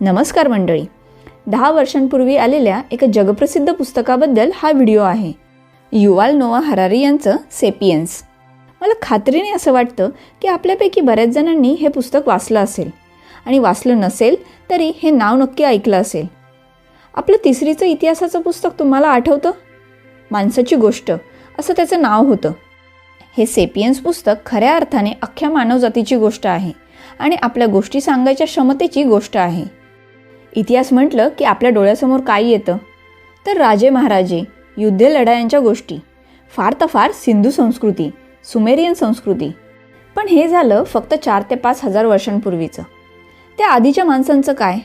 नमस्कार मंडळी. 10 वर्षांपूर्वी आलेल्या एका जगप्रसिद्ध पुस्तकाबद्दल हा व्हिडिओ आहे. युवाल नोआ हरारी यांचं सेपियन्स. मला खात्रीने असं वाटतं की आपल्यापैकी बऱ्याच जणांनी हे पुस्तक वाचलं असेल आणि वाचलं नसेल तरी हे नाव नक्की ऐकलं असेल. आपलं तिसरीचं इतिहासाचं पुस्तक तुम्हाला आठवतं? माणसाची गोष्ट असं त्याचं नाव होतं. हे सेपियन्स पुस्तक खऱ्या अर्थाने अख्ख्या मानवजातीची गोष्ट आहे आणि आपल्या गोष्टी सांगायच्या क्षमतेची गोष्ट आहे. इतिहास म्हटलं की आपल्या डोळ्यासमोर काय येतं? तर राजे महाराजे, युद्ध लढायांच्या गोष्टी, फार तर फार सिंधू संस्कृती, सुमेरियन संस्कृती. पण हे झालं फक्त 4 ते 5 हजार वर्षांपूर्वीचं. त्या आधीच्या माणसांचं काय?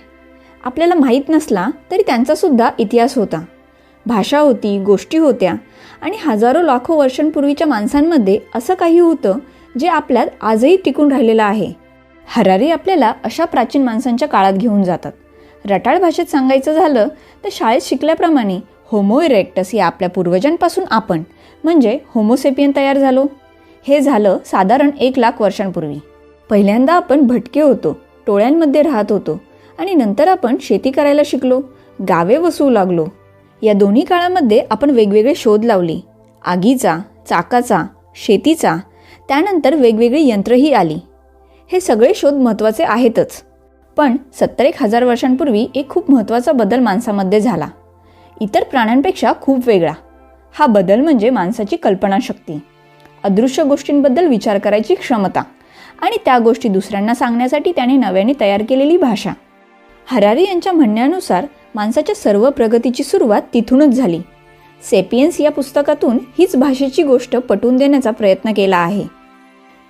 आपल्याला माहीत नसला तरी त्यांचासुद्धा इतिहास होता, भाषा होती, गोष्टी होत्या आणि हजारो लाखो वर्षांपूर्वीच्या माणसांमध्ये असं काही होतं जे आपल्यात आजही टिकून राहिलेलं आहे. हरारी आपल्याला अशा प्राचीन माणसांच्या काळात घेऊन जातात. रटाळ भाषेत सांगायचं झालं तर शाळेत शिकल्याप्रमाणे होमो इरेक्टस या आपल्या पूर्वजांपासून आपण म्हणजे होमोसेपियन तयार झालो. हे झालं साधारण 1,00,000 वर्षांपूर्वी. पहिल्यांदा आपण भटके होतो, टोळ्यांमध्ये राहत होतो आणि नंतर आपण शेती करायला शिकलो, गावे वसवू लागलो. या दोन्ही काळामध्ये आपण वेगवेगळे शोध लावले, आगीचा, चाकाचा, शेतीचा. त्यानंतर वेगवेगळी यंत्रही आली. हे सगळे शोध महत्त्वाचे आहेतच. पण 70,000 वर्षांपूर्वी एक खूप महत्त्वाचा बदल माणसामध्ये झाला, इतर प्राण्यांपेक्षा खूप वेगळा. हा बदल म्हणजे माणसाची कल्पनाशक्ती, अदृश्य गोष्टींबद्दल विचार करायची क्षमता आणि त्या गोष्टी दुसऱ्यांना सांगण्यासाठी त्याने नव्याने तयार केलेली भाषा. हरारी यांच्या म्हणण्यानुसार माणसाच्या सर्व प्रगतीची सुरुवात तिथूनच झाली. सेपियन्स या पुस्तकातून हीच भाषेची गोष्ट पटवून देण्याचा प्रयत्न केला आहे.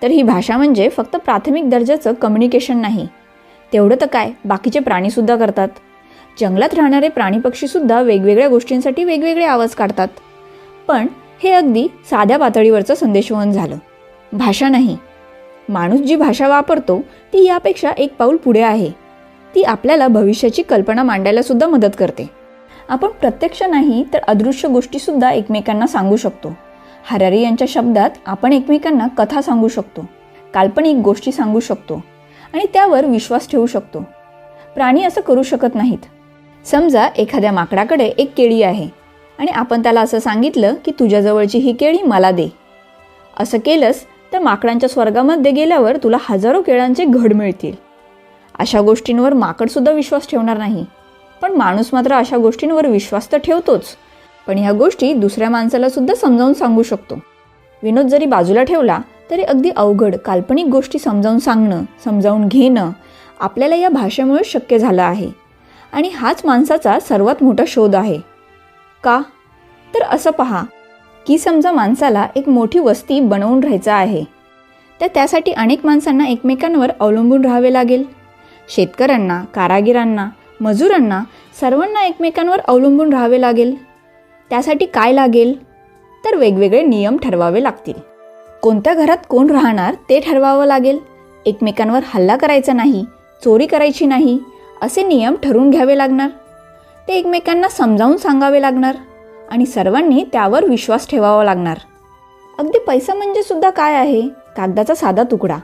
तर ही भाषा म्हणजे फक्त प्राथमिक दर्जाचं कम्युनिकेशन नाही. तेवढं तर काय, बाकीचे प्राणीसुद्धा करतात. जंगलात राहणारे प्राणी पक्षीसुद्धा वेगवेगळ्या गोष्टींसाठी वेगवेगळे आवाज काढतात. पण हे अगदी साध्या पातळीवरचं संदेशवहन झालं, भाषा नाही. माणूस जी भाषा वापरतो ती यापेक्षा एक पाऊल पुढे आहे. ती आपल्याला भविष्याची कल्पना मांडायला सुद्धा मदत करते. आपण प्रत्यक्ष नाही तर अदृश्य गोष्टीसुद्धा एकमेकांना सांगू शकतो. हरारी यांच्या शब्दात आपण एकमेकांना कथा सांगू शकतो, काल्पनिक गोष्टी सांगू शकतो आणि त्यावर विश्वास ठेवू शकतो. प्राणी असं करू शकत नाहीत. समजा एखाद्या माकडाकडे एक केळी आहे आणि आपण त्याला असं सांगितलं की तुझ्याजवळची ही केळी मला दे. असं केलंस तर माकडांच्या स्वर्गामध्ये गेल्यावर तुला हजारो केळांचे घड मिळतील. अशा गोष्टींवर माकडसुद्धा विश्वास ठेवणार नाही. पण माणूस मात्र अशा गोष्टींवर विश्वास तर ठेवतोच, पण ह्या गोष्टी दुसऱ्या माणसाला सुद्धा समजावून सांगू शकतो. विनोद जरी बाजूला ठेवला तरी अगदी अवघड काल्पनिक गोष्टी समजावून सांगणं, समजावून घेणं आपल्याला या भाषेमुळे शक्य झालं आहे. आणि हाच माणसाचा सर्वात मोठा शोध आहे. का? तर असं पहा की समजा माणसाला एक मोठी वस्ती बनवून राहायचं आहे, तर त्यासाठी अनेक माणसांना एकमेकांवर अवलंबून राहावे लागेल. शेतकऱ्यांना, कारागिरांना, मजुरांना सर्वांना एकमेकांवर अवलंबून राहावे लागेल. त्यासाठी काय लागेल? तर वेगवेगळे नियम ठरवावे लागतील. कोणत्या घरात कोण राहणार ते ठरवावं लागेल. एकमेकांवर हल्ला करायचा नाही, चोरी करायची नाही असे नियम ठरवून घ्यावे लागणार. ते एकमेकांना समजावून सांगावे लागणार आणि सर्वांनी त्यावर विश्वास ठेवावा लागणार. अगदी पैसा म्हणजे सुद्धा काय आहे? कागदाचा साधा तुकडा.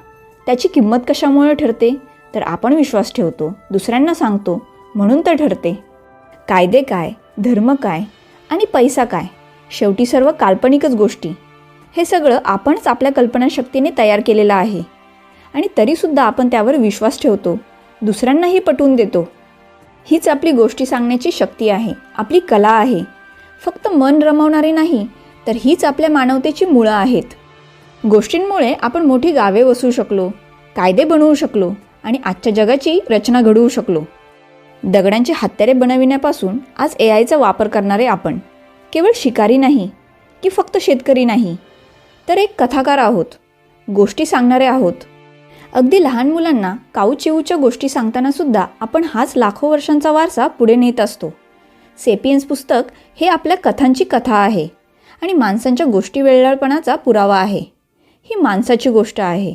त्याची किंमत कशामुळे ठरते? तर आपण विश्वास ठेवतो, दुसऱ्यांना सांगतो म्हणून तर ठरते. कायदे काय, धर्म काय आणि पैसा काय? शेवटी सर्व काल्पनिकच गोष्टी. हे सगळं आपणच आपल्या कल्पनाशक्तीने तयार केलेलं आहे आणि तरीसुद्धा आपण त्यावर विश्वास ठेवतो, दुसऱ्यांनाही पटवून देतो. हीच आपली गोष्टी सांगण्याची शक्ती आहे, आपली कला आहे. फक्त मन रमवणारी नाही, तर हीच आपल्या मानवतेची मुळं आहेत. गोष्टींमुळे आपण मोठी गावे वसवू शकलो, कायदे बनवू शकलो आणि आजच्या जगाची रचना घडवू शकलो. दगडांची हत्यारे बनविण्यापासून आज AIचा वापर करणारे आपण केवळ शिकारी नाही की फक्त शेतकरी नाही, तर एक कथाकार आहोत, गोष्टी सांगणारे आहोत. अगदी लहान मुलांना काऊचिऊच्या गोष्टी सांगताना सुद्धा आपण हाच लाखो वर्षांचा वारसा पुढे नेत असतो. सेपियन्स पुस्तक हे आपल्या कथांची कथा आहे आणि माणसांच्या गोष्टी वेगळेपणाचा पुरावा आहे. ही माणसाची गोष्ट आहे.